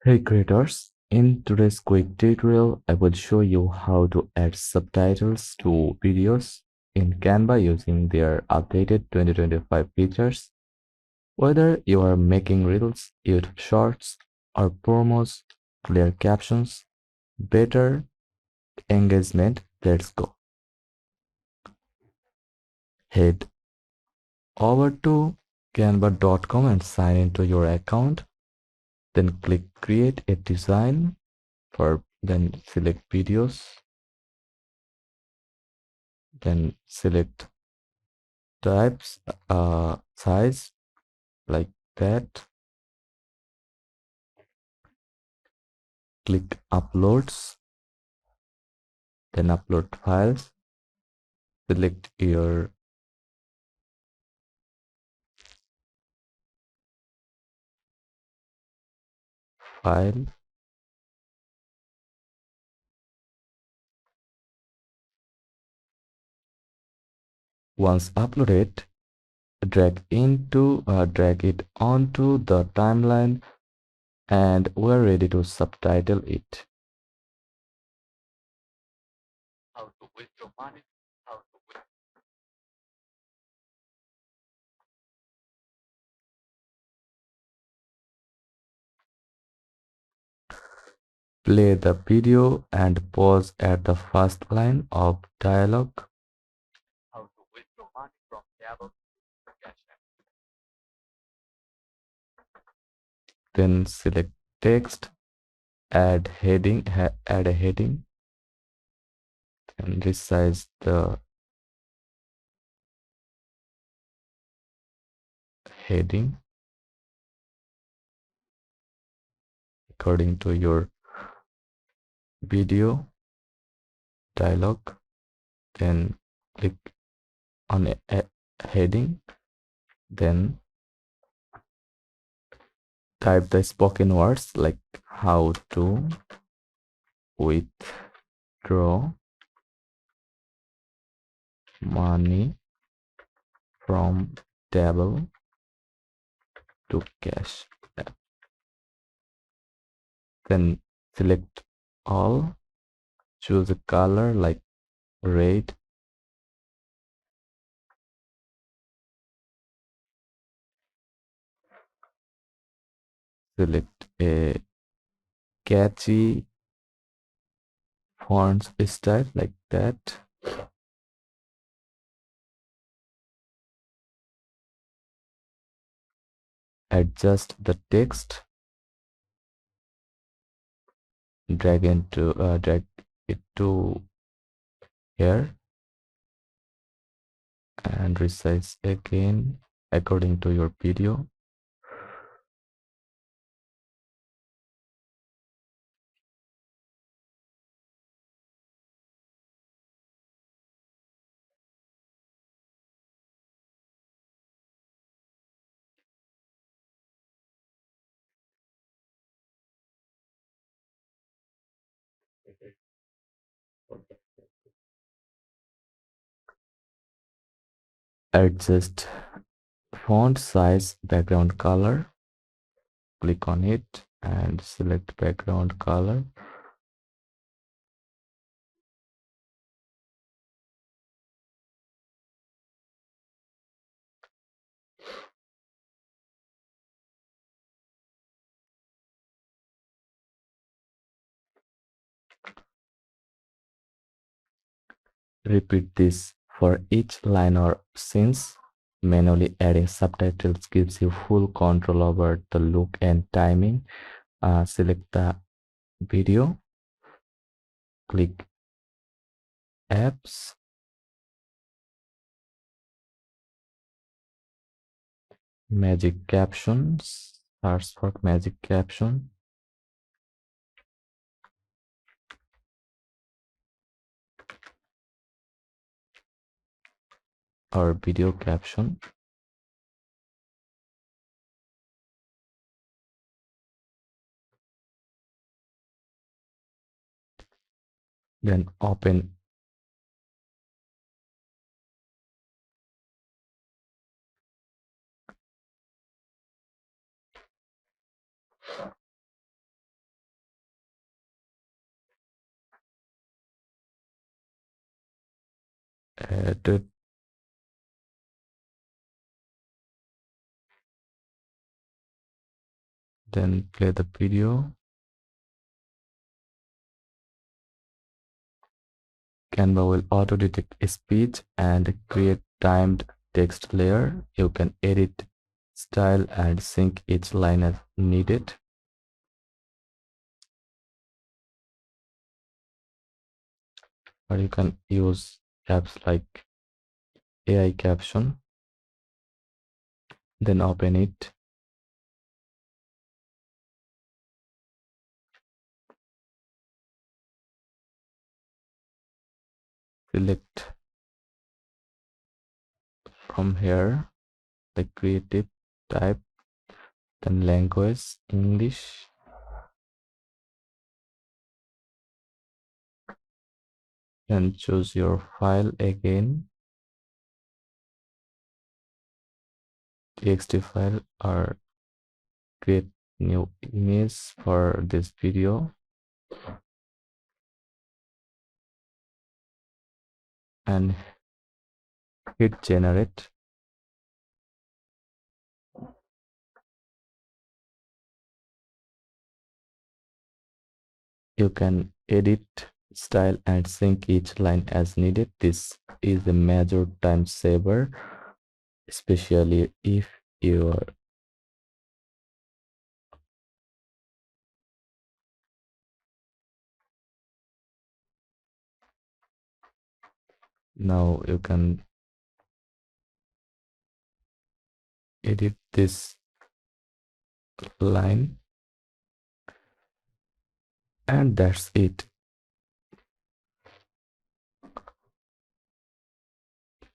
Hey creators, in today's quick tutorial, I will show you how to add subtitles to videos in Canva using their updated 2025 features. Whether you are making reels, YouTube shorts, or promos, clear captions, better engagement, let's go. Head over to canva.com and sign into your account. Then click create a design then select videos. Then select types, size like that. Click uploads, then upload files. Select your file. Once uploaded, drag it onto the timeline, and we're ready to subtitle it. How to withdraw money, how to play the video and pause at the first line of dialogue. How to withdraw money from Canva. Then select text, add a heading, and resize the heading according to your video dialogue. Then click on a heading, then type the spoken words like how to withdraw money from table to cash. Then select all, choose a color like red, select a catchy font style like that. Adjust the text, drag it to here, and resize again according to your video. Adjust font size, background color, click on it and select background color. Repeat this for each line or scenes. Manually adding subtitles gives you full control over the look and timing. Select the video, click apps, magic captions, search for magic caption or video caption. Then open add it, then play the video. Canva will auto detect speech and create timed text layer. You can edit style and sync each line as needed. Or you can use apps like AI caption, then open it. Select from here the creative type, then language, English, and choose your file again, txt file, or create new image for this video and hit generate. You can edit style and sync each line as needed. This is a major time saver, especially if you are now you can edit this line, and that's it.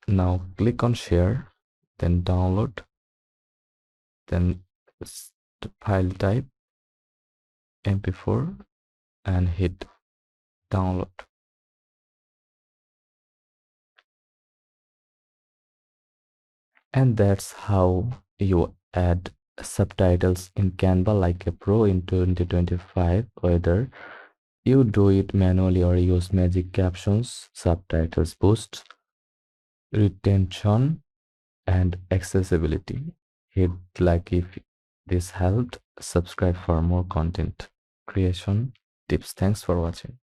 Now click on share, then download, then file type mp4 and hit download. And that's how you add subtitles in Canva like a pro in 2025. Whether you do it manually or use magic captions, subtitles boost retention and accessibility. Hit like if this helped, subscribe for more content creation tips. Thanks for watching.